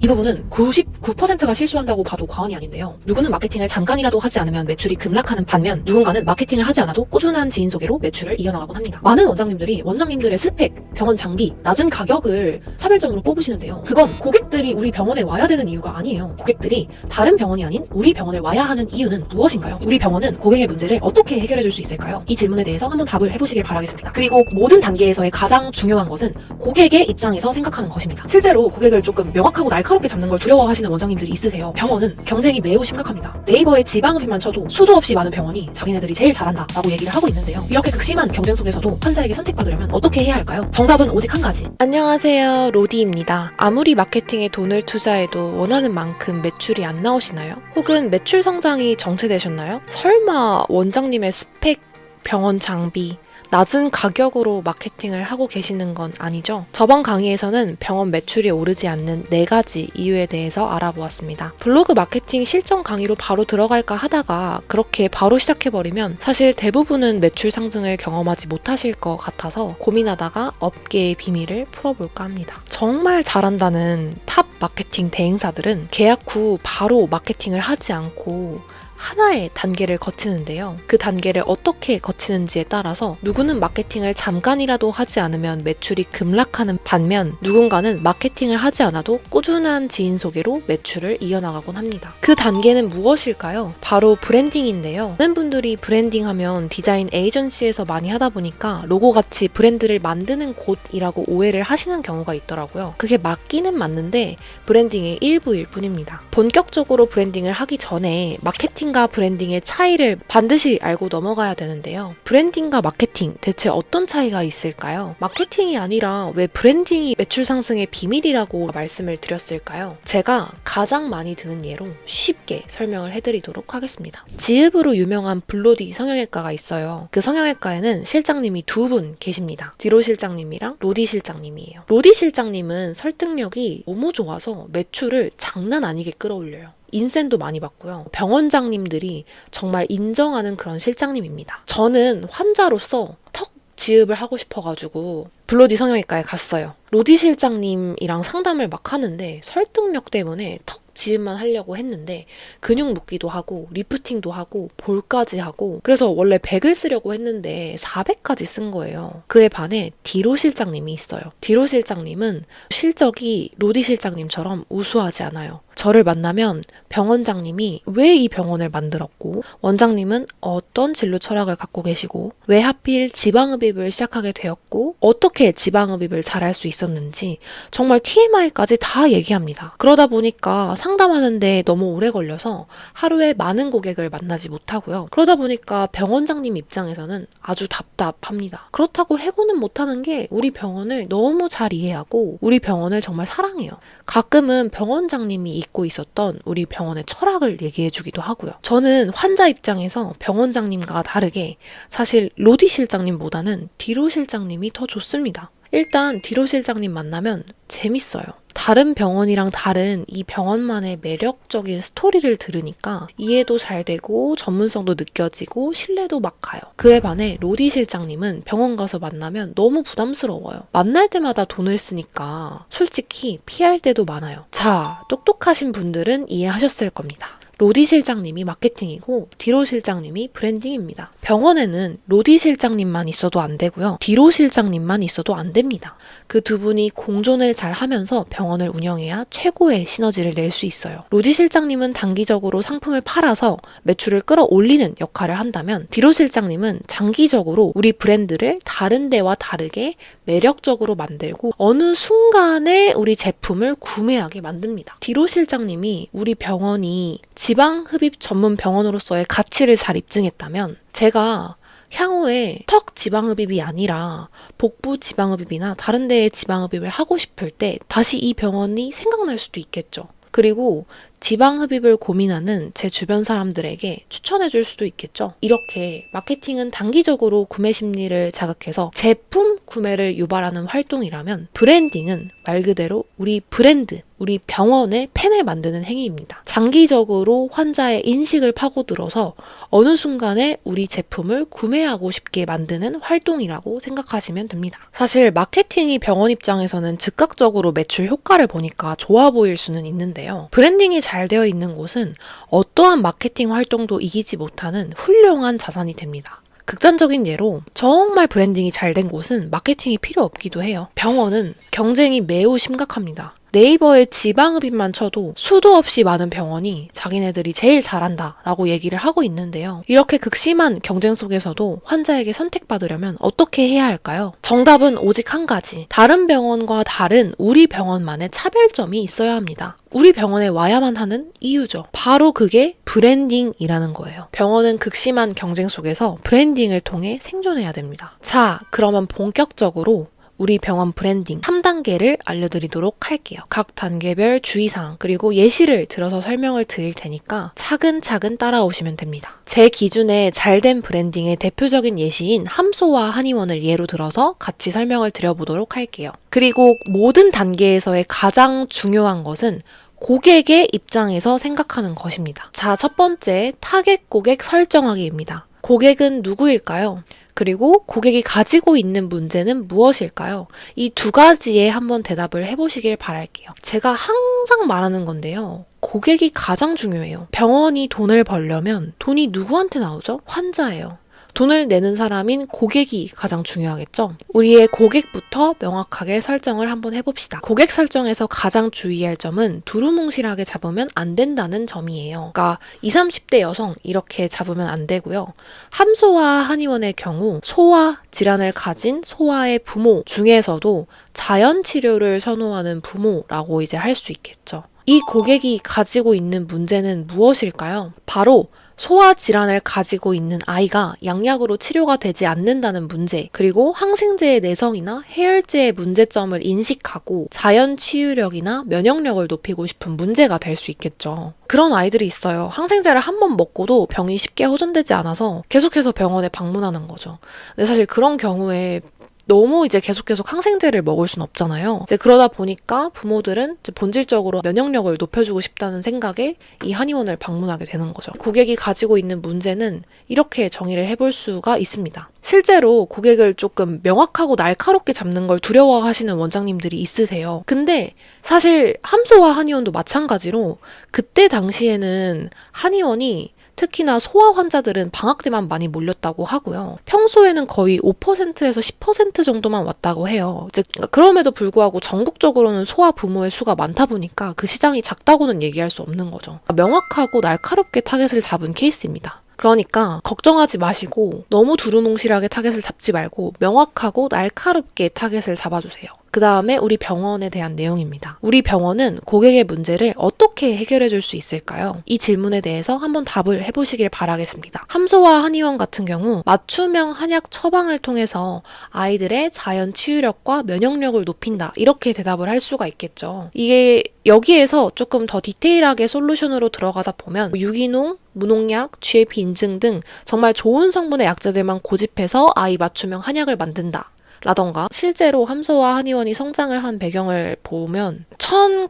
이 부분은 99%가 실수한다고 봐도 과언이 아닌데요. 누구는 마케팅을 잠깐이라도 하지 않으면 매출이 급락하는 반면 누군가는 마케팅을 하지 않아도 꾸준한 지인 소개로 매출을 이어나가곤 합니다. 많은 원장님들이 원장님들의 스펙, 병원 장비, 낮은 가격을 차별점으로 뽑으시는데요. 그건 고객들이 우리 병원에 와야 되는 이유가 아니에요. 고객들이 다른 병원이 아닌 우리 병원에 와야 하는 이유는 무엇인가요? 우리 병원은 고객의 문제를 어떻게 해결해 줄 수 있을까요? 이 질문에 대해서 한번 답을 해보시길 바라겠습니다. 그리고 모든 단계에서의 가장 중요한 것은 고객의 입장에서 생각하는 것입니다. 실제로 고객을 조금 명확하고 날카롭게 잡는 걸 두려워하시는 원장님들이 있으세요. 병원은 경쟁이 매우 심각합니다. 네이버에 지방흡입만 쳐도 수도 없이 많은 병원이 자기네들이 제일 잘한다 라고 얘기를 하고 있는데요. 이렇게 극심한 경쟁 속에서도 환자에게 선택받으려면 어떻게 해야 할까요? 정답은 오직 한 가지. 안녕하세요, 로디입니다. 아무리 마케팅에 돈을 투자해도 원하는 만큼 매출이 안 나오시나요? 혹은 매출 성장이 정체되셨나요? 설마 원장님의 스펙, 병원 장비, 낮은 가격으로 마케팅을 하고 계시는 건 아니죠? 저번 강의에서는 병원 매출이 오르지 않는 4가지 이유에 대해서 알아보았습니다. 블로그 마케팅 실전 강의로 바로 들어갈까 하다가 그렇게 바로 시작해버리면 사실 대부분은 매출 상승을 경험하지 못하실 것 같아서 고민하다가 업계의 비밀을 풀어볼까 합니다. 정말 잘한다는 탑 마케팅 대행사들은 계약 후 바로 마케팅을 하지 않고 하나의 단계를 거치는데요. 그 단계를 어떻게 거치는지에 따라서 누구는 마케팅을 잠깐이라도 하지 않으면 매출이 급락하는 반면 누군가는 마케팅을 하지 않아도 꾸준한 지인 소개로 매출을 이어나가곤 합니다. 그 단계는 무엇일까요? 바로 브랜딩인데요. 많은 분들이 브랜딩하면 디자인 에이전시에서 많이 하다 보니까 로고같이 브랜드를 만드는 곳이라고 오해를 하시는 경우가 있더라고요. 그게 맞기는 맞는데 브랜딩의 일부일 뿐입니다. 본격적으로 브랜딩을 하기 전에 마케팅과 브랜딩의 차이를 반드시 알고 넘어가야 되는데요. 브랜딩과 마케팅, 대체 어떤 차이가 있을까요? 마케팅이 아니라 왜 브랜딩이 매출 상승의 비밀이라고 말씀을 드렸을까요? 제가 가장 많이 드는 예로 쉽게 설명을 해드리도록 하겠습니다. 지읍으로 유명한 블로디 성형외과가 있어요. 그 성형외과에는 실장님이 2분 계십니다. 디로 실장님이랑 로디 실장님이에요. 로디 실장님은 설득력이 너무 좋아서 매출을 장난 아니게 끌어올려요. 인센도 많이 받고요. 병원장님들이 정말 인정하는 그런 실장님입니다. 저는 환자로서 턱 지읍을 하고 싶어가지고 블로디 성형외과에 갔어요. 로디 실장님이랑 상담을 막 하는데 설득력 때문에 턱 지읍만 하려고 했는데 근육 묶기도 하고 리프팅도 하고 볼까지 하고 그래서 원래 100을 쓰려고 했는데 400까지 쓴 거예요. 그에 반해 디로 실장님이 있어요. 디로 실장님은 실적이 로디 실장님처럼 우수하지 않아요. 저를 만나면 병원장님이 왜 이 병원을 만들었고 원장님은 어떤 진로 철학을 갖고 계시고 왜 하필 지방흡입을 시작하게 되었고 어떻게 지방흡입을 잘할 수 있었는지 정말 TMI까지 다 얘기합니다. 그러다 보니까 상담하는데 너무 오래 걸려서 하루에 많은 고객을 만나지 못하고요. 그러다 보니까 병원장님 입장에서는 아주 답답합니다. 그렇다고 해고는 못하는 게 우리 병원을 너무 잘 이해하고 우리 병원을 정말 사랑해요. 가끔은 병원장님이 잊고 있었던 우리 병원의 철학을 얘기해주기도 하고요. 저는 환자 입장에서 병원장님과 다르게 사실 로디 실장님보다는 디로 실장님이 더 좋습니다. 일단 디로 실장님 만나면 재밌어요. 다른 병원이랑 다른 이 병원만의 매력적인 스토리를 들으니까 이해도 잘 되고 전문성도 느껴지고 신뢰도 막 가요. 그에 반해 로디 실장님은 병원 가서 만나면 너무 부담스러워요. 만날 때마다 돈을 쓰니까 솔직히 피할 때도 많아요. 자, 똑똑하신 분들은 이해하셨을 겁니다. 로디 실장님이 마케팅이고 디로 실장님이 브랜딩입니다. 병원에는 로디 실장님만 있어도 안 되고요. 디로 실장님만 있어도 안 됩니다. 그 두 분이 공존을 잘 하면서 병원을 운영해야 최고의 시너지를 낼 수 있어요. 로디 실장님은 단기적으로 상품을 팔아서 매출을 끌어올리는 역할을 한다면 디로 실장님은 장기적으로 우리 브랜드를 다른 데와 다르게 매력적으로 만들고 어느 순간에 우리 제품을 구매하게 만듭니다. 디로 실장님이 우리 병원이 지방흡입 전문 병원으로서의 가치를 잘 입증했다면 제가 향후에 턱 지방흡입이 아니라 복부 지방흡입이나 다른 데의 지방흡입을 하고 싶을 때 다시 이 병원이 생각날 수도 있겠죠. 그리고 지방 흡입을 고민하는 제 주변 사람들에게 추천해 줄 수도 있겠죠. 이렇게 마케팅은 단기적으로 구매 심리를 자극해서 제품 구매를 유발하는 활동이라면 브랜딩은 말 그대로 우리 브랜드, 우리 병원의 팬을 만드는 행위입니다. 장기적으로 환자의 인식을 파고들어서 어느 순간에 우리 제품을 구매하고 싶게 만드는 활동이라고 생각하시면 됩니다. 사실 마케팅이 병원 입장에서는 즉각적으로 매출 효과를 보니까 좋아 보일 수는 있는데요. 브랜딩이 잘 되어 있는 곳은 어떠한 마케팅 활동도 이기지 못하는 훌륭한 자산이 됩니다. 극단적인 예로 정말 브랜딩이 잘 된 곳은 마케팅이 필요 없기도 해요. 병원은 경쟁이 매우 심각합니다. 네이버에 지방흡입만 쳐도 수도 없이 많은 병원이 자기네들이 제일 잘한다 라고 얘기를 하고 있는데요. 이렇게 극심한 경쟁 속에서도 환자에게 선택받으려면 어떻게 해야 할까요? 정답은 오직 한 가지. 다른 병원과 다른 우리 병원만의 차별점이 있어야 합니다. 우리 병원에 와야만 하는 이유죠. 바로 그게 브랜딩이라는 거예요. 병원은 극심한 경쟁 속에서 브랜딩을 통해 생존해야 됩니다. 자, 그러면 본격적으로 우리 병원 브랜딩 3단계를 알려드리도록 할게요. 각 단계별 주의사항 그리고 예시를 들어서 설명을 드릴 테니까 차근차근 따라오시면 됩니다. 제 기준에 잘된 브랜딩의 대표적인 예시인 함소와 한의원을 예로 들어서 같이 설명을 드려보도록 할게요. 그리고 모든 단계에서의 가장 중요한 것은 고객의 입장에서 생각하는 것입니다. 자, 첫 번째 타겟 고객 설정하기입니다. 고객은 누구일까요? 그리고 고객이 가지고 있는 문제는 무엇일까요? 이 두 가지에 한번 대답을 해보시길 바랄게요. 제가 항상 말하는 건데요. 고객이 가장 중요해요. 병원이 돈을 벌려면 돈이 누구한테 나오죠? 환자예요. 돈을 내는 사람인 고객이 가장 중요하겠죠? 우리의 고객부터 명확하게 설정을 한번 해봅시다. 고객 설정에서 가장 주의할 점은 두루뭉실하게 잡으면 안 된다는 점이에요. 그러니까 20, 30대 여성 이렇게 잡으면 안 되고요. 함소와 한의원의 경우 소아 질환을 가진 소아의 부모 중에서도 자연 치료를 선호하는 부모라고 이제 할 수 있겠죠. 이 고객이 가지고 있는 문제는 무엇일까요? 바로 소아 질환을 가지고 있는 아이가 양약으로 치료가 되지 않는다는 문제, 그리고 항생제의 내성이나 해열제의 문제점을 인식하고 자연 치유력이나 면역력을 높이고 싶은 문제가 될 수 있겠죠. 그런 아이들이 있어요. 항생제를 한 번 먹고도 병이 쉽게 호전되지 않아서 계속해서 병원에 방문하는 거죠. 근데 사실 그런 경우에 너무 이제 계속 항생제를 먹을 순 없잖아요. 이제 그러다 보니까 부모들은 이제 본질적으로 면역력을 높여주고 싶다는 생각에 이 한의원을 방문하게 되는 거죠. 고객이 가지고 있는 문제는 이렇게 정의를 해볼 수가 있습니다. 실제로 고객을 조금 명확하고 날카롭게 잡는 걸 두려워하시는 원장님들이 있으세요. 근데 사실 함소와 한의원도 마찬가지로 그때 당시에는 한의원이 특히나 소아 환자들은 방학 때만 많이 몰렸다고 하고요. 평소에는 거의 5%에서 10% 정도만 왔다고 해요. 즉 그럼에도 불구하고 전국적으로는 소아 부모의 수가 많다 보니까 그 시장이 작다고는 얘기할 수 없는 거죠. 명확하고 날카롭게 타겟을 잡은 케이스입니다. 그러니까 걱정하지 마시고 너무 두루뭉실하게 타겟을 잡지 말고 명확하고 날카롭게 타겟을 잡아주세요. 그 다음에 우리 병원에 대한 내용입니다. 우리 병원은 고객의 문제를 어떻게 해결해 줄 수 있을까요? 이 질문에 대해서 한번 답을 해보시길 바라겠습니다. 함소와 한의원 같은 경우 맞춤형 한약 처방을 통해서 아이들의 자연 치유력과 면역력을 높인다 이렇게 대답을 할 수가 있겠죠. 이게 여기에서 조금 더 디테일하게 솔루션으로 들어가다 보면 유기농, 무농약, GAP 인증 등 정말 좋은 성분의 약재들만 고집해서 아이 맞춤형 한약을 만든다. 라던가 실제로 함소와 한의원이 성장을 한 배경을 보면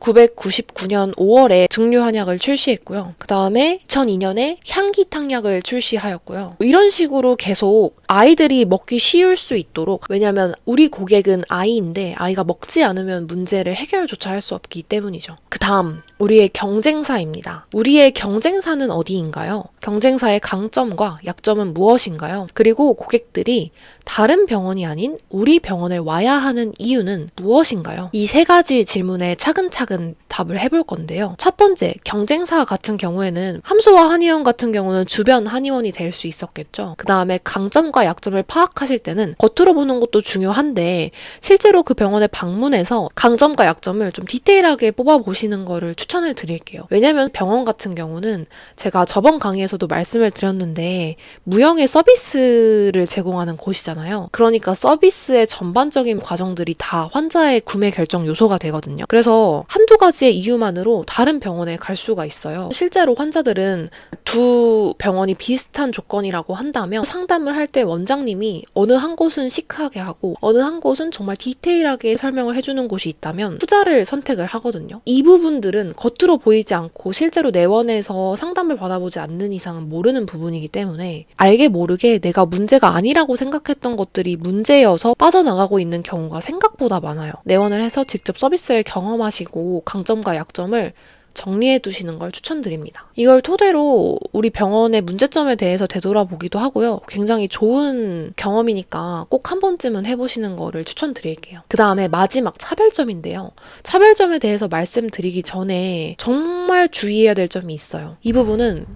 1999년 5월에 증류 한약을 출시했고요. 그 다음에 2002년에 향기탕약을 출시하였고요. 이런 식으로 계속 아이들이 먹기 쉬울 수 있도록, 왜냐하면 우리 고객은 아이인데 아이가 먹지 않으면 문제를 해결조차 할 수 없기 때문이죠. 그 다음 우리의 경쟁사입니다. 우리의 경쟁사는 어디인가요? 경쟁사의 강점과 약점은 무엇인가요? 그리고 고객들이 다른 병원이 아닌 우리 병원에 와야 하는 이유는 무엇인가요? 이 세 가지 질문에 차근차근 답을 해볼 건데요. 첫 번째, 경쟁사 같은 경우에는 함소와 한의원 같은 경우는 주변 한의원이 될 수 있었겠죠. 그 다음에 강점과 약점을 파악하실 때는 겉으로 보는 것도 중요한데 실제로 그 병원에 방문해서 강점과 약점을 좀 디테일하게 뽑아보시는 거를 추천을 드릴게요. 왜냐면 병원 같은 경우는 제가 저번 강의에서 마케팅에서도 말씀을 드렸는데 무형의 서비스를 제공하는 곳이잖아요. 그러니까 서비스의 전반적인 과정들이 다 환자의 구매 결정 요소가 되거든요. 그래서 한두 가지의 이유만으로 다른 병원에 갈 수가 있어요. 실제로 환자들은 두 병원이 비슷한 조건이라고 한다면 상담을 할 때 원장님이 어느 한 곳은 시크하게 하고 어느 한 곳은 정말 디테일하게 설명을 해주는 곳이 있다면 후자를 선택을 하거든요. 이 부분들은 겉으로 보이지 않고 실제로 내원에서 상담을 받아보지 않는 이상은 모르는 부분이기 때문에 알게 모르게 내가 문제가 아니라고 생각했던 것들이 문제여서 빠져나가고 있는 경우가 생각보다 많아요. 내원을 해서 직접 서비스를 경험하시고 강점과 약점을 정리해 두시는 걸 추천드립니다. 이걸 토대로 우리 병원의 문제점에 대해서 되돌아보기도 하고요. 굉장히 좋은 경험이니까 꼭 한 번쯤은 해보시는 거를 추천드릴게요. 그 다음에 마지막 차별점인데요. 차별점에 대해서 말씀드리기 전에 정말 주의해야 될 점이 있어요. 이 부분은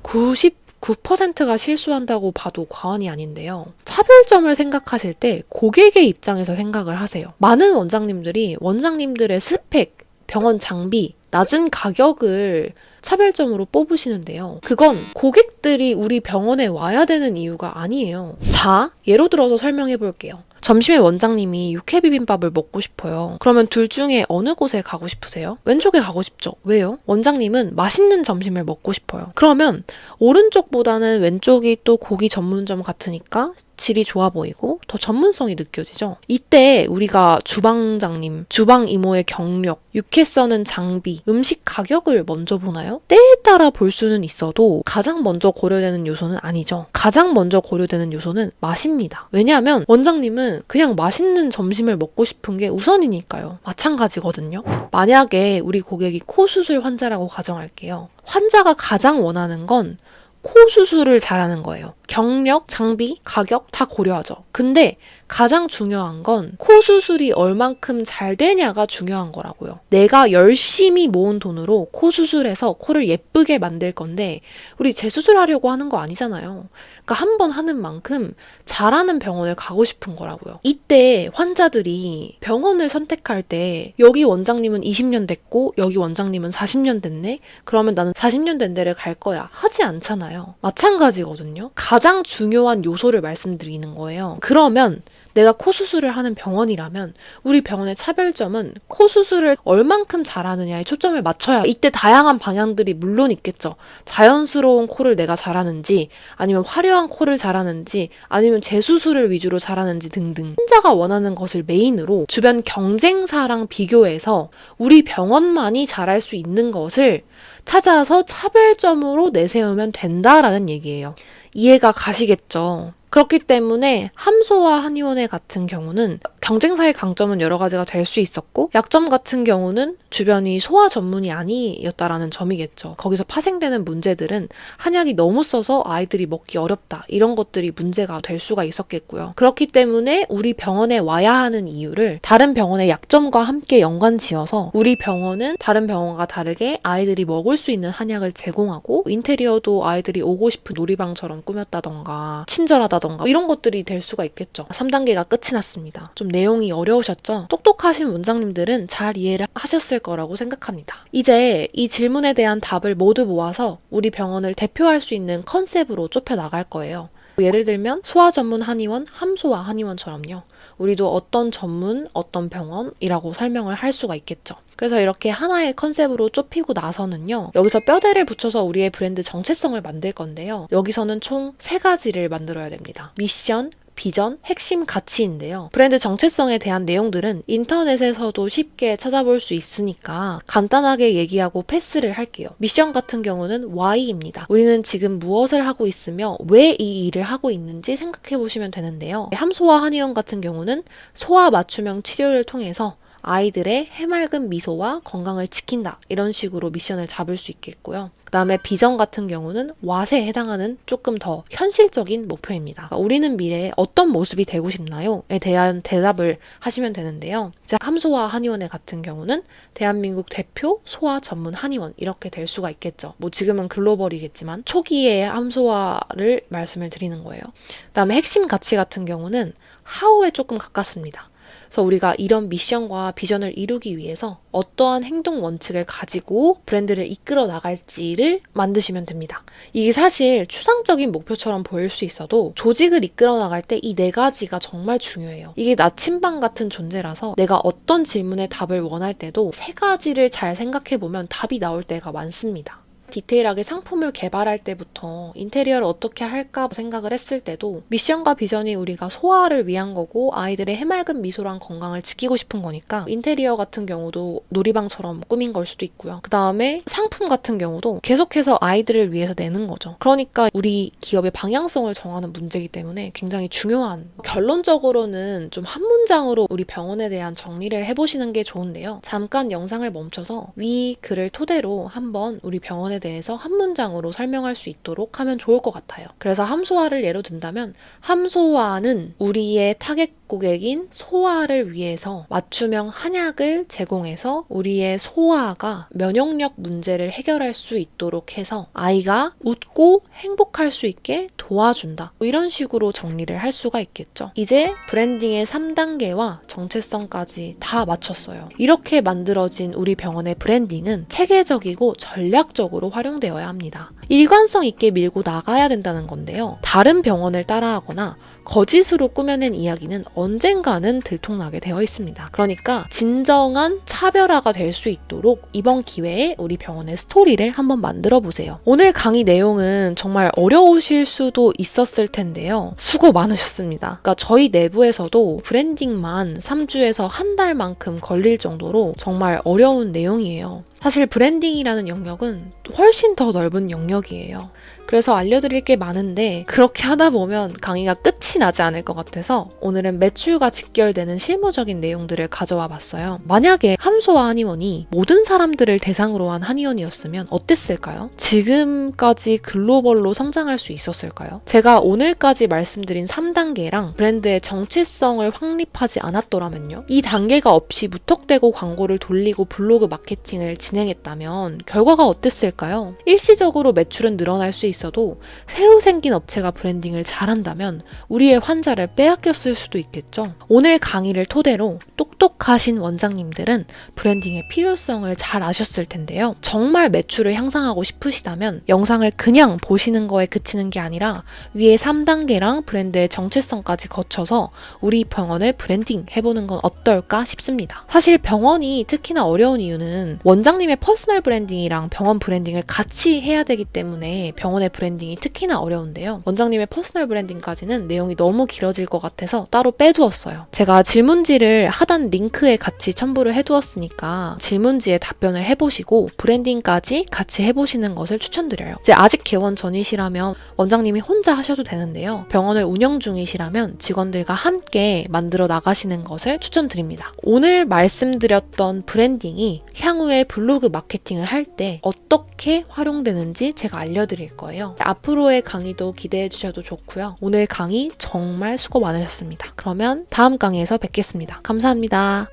9%가 실수한다고 봐도 과언이 아닌데요. 차별점을 생각하실 때 고객의 입장에서 생각을 하세요. 많은 원장님들이 원장님들의 스펙, 병원 장비, 낮은 가격을 차별점으로 뽑으시는데요. 그건 고객들이 우리 병원에 와야 되는 이유가 아니에요. 자, 예로 들어서 설명해 볼게요. 점심에 원장님이 육회비빔밥을 먹고 싶어요. 그러면 둘 중에 어느 곳에 가고 싶으세요? 왼쪽에 가고 싶죠. 왜요? 원장님은 맛있는 점심을 먹고 싶어요. 그러면 오른쪽보다는 왼쪽이 또 고기 전문점 같으니까 질이 좋아 보이고 더 전문성이 느껴지죠. 이때 우리가 주방장님, 주방 이모의 경력, 육회 써는 장비, 음식 가격을 먼저 보나요? 때에 따라 볼 수는 있어도 가장 먼저 고려되는 요소는 아니죠. 가장 먼저 고려되는 요소는 맛입니다. 왜냐하면 원장님은 그냥 맛있는 점심을 먹고 싶은 게 우선이니까요. 마찬가지거든요. 만약에 우리 고객이 코 수술 환자라고 가정할게요. 환자가 가장 원하는 건 코 수술을 잘하는 거예요. 경력, 장비, 가격 다 고려하죠. 근데 가장 중요한 건 코 수술이 얼만큼 잘 되냐가 중요한 거라고요. 내가 열심히 모은 돈으로 코 수술해서 코를 예쁘게 만들 건데 우리 재수술하려고 하는 거 아니잖아요. 그러니까 한 번 하는 만큼 잘하는 병원을 가고 싶은 거라고요. 이때 환자들이 병원을 선택할 때 여기 원장님은 20년 됐고 여기 원장님은 40년 됐네? 그러면 나는 40년 된 데를 갈 거야. 하지 않잖아요. 마찬가지거든요. 가장 중요한 요소를 말씀드리는 거예요. 그러면 내가 코 수술을 하는 병원이라면 우리 병원의 차별점은 코 수술을 얼만큼 잘하느냐에 초점을 맞춰야 이때 다양한 방향들이 물론 있겠죠. 자연스러운 코를 내가 잘하는지 아니면 화려한 코를 잘하는지 아니면 재수술을 위주로 잘하는지 등등 환자가 원하는 것을 메인으로 주변 경쟁사랑 비교해서 우리 병원만이 잘할 수 있는 것을 찾아서 차별점으로 내세우면 된다라는 얘기예요. 이해가 가시겠죠? 그렇기 때문에 함소와 한의원의 같은 경우는 경쟁사의 강점은 여러 가지가 될 수 있었고 약점 같은 경우는 주변이 소아 전문이 아니었다라는 점이겠죠. 거기서 파생되는 문제들은 한약이 너무 써서 아이들이 먹기 어렵다 이런 것들이 문제가 될 수가 있었겠고요. 그렇기 때문에 우리 병원에 와야 하는 이유를 다른 병원의 약점과 함께 연관지어서 우리 병원은 다른 병원과 다르게 아이들이 먹을 수 있는 한약을 제공하고 인테리어도 아이들이 오고 싶은 놀이방처럼 꾸몄다던가 친절하다 이런 것들이 될 수가 있겠죠. 3단계가 끝이 났습니다. 좀 내용이 어려우셨죠? 똑똑하신 원장님들은 잘 이해를 하셨을 거라고 생각합니다. 이제 이 질문에 대한 답을 모두 모아서 우리 병원을 대표할 수 있는 컨셉으로 좁혀 나갈 거예요. 예를 들면 소아 전문 한의원, 함소아 한의원처럼요. 우리도 어떤 전문, 어떤 병원이라고 설명을 할 수가 있겠죠. 그래서 이렇게 하나의 컨셉으로 좁히고 나서는요. 여기서 뼈대를 붙여서 우리의 브랜드 정체성을 만들 건데요. 여기서는 총 3가지를 만들어야 됩니다. 미션, 비전, 핵심 가치인데요. 브랜드 정체성에 대한 내용들은 인터넷에서도 쉽게 찾아볼 수 있으니까 간단하게 얘기하고 패스를 할게요. 미션 같은 경우는 Why입니다. 우리는 지금 무엇을 하고 있으며 왜 이 일을 하고 있는지 생각해 보시면 되는데요. 함소와 한의원 같은 경우는 소아 맞춤형 치료를 통해서 아이들의 해맑은 미소와 건강을 지킨다. 이런 식으로 미션을 잡을 수 있겠고요. 그 다음에 비전 같은 경우는 왓에 해당하는 조금 더 현실적인 목표입니다. 우리는 미래에 어떤 모습이 되고 싶나요? 에 대한 대답을 하시면 되는데요. 이제 함소아 한의원의 같은 경우는 대한민국 대표 소아 전문 한의원 이렇게 될 수가 있겠죠. 뭐 지금은 글로벌이겠지만 초기에 함소아를 말씀을 드리는 거예요. 그 다음에 핵심 가치 같은 경우는 하우에 조금 가깝습니다. 그래서 우리가 이런 미션과 비전을 이루기 위해서 어떠한 행동 원칙을 가지고 브랜드를 이끌어 나갈지를 만드시면 됩니다. 이게 사실 추상적인 목표처럼 보일 수 있어도 조직을 이끌어 나갈 때 이 4가지가 정말 중요해요. 이게 나침반 같은 존재라서 내가 어떤 질문에 답을 원할 때도 3가지를 잘 생각해보면 답이 나올 때가 많습니다. 디테일하게 상품을 개발할 때부터 인테리어를 어떻게 할까 생각을 했을 때도 미션과 비전이 우리가 소화를 위한 거고 아이들의 해맑은 미소랑 건강을 지키고 싶은 거니까 인테리어 같은 경우도 놀이방처럼 꾸민 걸 수도 있고요. 그 다음에 상품 같은 경우도 계속해서 아이들을 위해서 내는 거죠. 그러니까 우리 기업의 방향성을 정하는 문제이기 때문에 굉장히 중요한, 결론적으로는 좀 한 문장으로 우리 병원에 대한 정리를 해보시는 게 좋은데요. 잠깐 영상을 멈춰서 위 글을 토대로 한번 우리 병원에 대해서 한 문장으로 설명할 수 있도록 하면 좋을 것 같아요. 그래서 함소아를 예로 든다면 함소아는 우리의 타겟 고객인 소아를 위해서 맞춤형 한약을 제공해서 우리의 소아가 면역력 문제를 해결할 수 있도록 해서 아이가 웃고 행복할 수 있게 도와준다. 이런 식으로 정리를 할 수가 있겠죠. 이제 브랜딩의 3단계와 정체성까지 다 마쳤어요. 이렇게 만들어진 우리 병원의 브랜딩은 체계적이고 전략적으로 활용되어야 합니다. 일관성 있게 밀고 나가야 된다는 건데요. 다른 병원을 따라하거나 거짓으로 꾸며낸 이야기는 언젠가는 들통나게 되어 있습니다. 그러니까 진정한 차별화가 될 수 있도록 이번 기회에 우리 병원의 스토리를 한번 만들어 보세요. 오늘 강의 내용은 정말 어려우실 수도 있었을 텐데요. 수고 많으셨습니다. 그러니까 저희 내부에서도 브랜딩만 3주에서 한 달만큼 걸릴 정도로 정말 어려운 내용이에요. 사실 브랜딩이라는 영역은 훨씬 더 넓은 영역이에요. 그래서 알려드릴 게 많은데 그렇게 하다 보면 강의가 끝이 나지 않을 것 같아서 오늘은 매출과 직결되는 실무적인 내용들을 가져와 봤어요. 만약에 함소아 한의원이 모든 사람들을 대상으로 한 한의원이었으면 어땠을까요? 지금까지 글로벌로 성장할 수 있었을까요? 제가 오늘까지 말씀드린 3단계랑 브랜드의 정체성을 확립하지 않았더라면요. 이 단계가 없이 무턱대고 광고를 돌리고 블로그 마케팅을 진행했다면 결과가 어땠을까요? 일시적으로 매출은 늘어날 수 있어도 새로 생긴 업체가 브랜딩을 잘한다면 우리의 환자를 빼앗겼을 수도 있겠죠. 오늘 강의를 토대로 똑똑하신 원장님들은 브랜딩의 필요성을 잘 아셨을 텐데요. 정말 매출을 향상하고 싶으시다면 영상을 그냥 보시는 거에 그치는 게 아니라 위에 3단계랑 브랜드의 정체성까지 거쳐서 우리 병원을 브랜딩 해보는 건 어떨까 싶습니다. 사실 병원이 특히나 어려운 이유는 원장님의 퍼스널 브랜딩이랑 병원 브랜딩을 같이 해야 되기 때문에 병원의 브랜딩이 특히나 어려운데요. 원장님의 퍼스널 브랜딩까지는 내용이 너무 길어질 것 같아서 따로 빼두었어요. 제가 질문지를 하단 링크에 같이 첨부를 해두었으니까 질문지에 답변을 해보시고 브랜딩까지 같이 해보시는 것을 추천드려요. 이제 아직 개원 전이시라면 원장님이 혼자 하셔도 되는데요. 병원을 운영 중이시라면 직원들과 함께 만들어 나가시는 것을 추천드립니다. 오늘 말씀드렸던 브랜딩이 향후에 블로그 마케팅을 할 때 어떻게 활용되는지 제가 알려드릴 거예요. 앞으로의 강의도 기대해 주셔도 좋고요. 오늘 강의 정말 수고 많으셨습니다. 그러면 다음 강의에서 뵙겠습니다. 감사합니다.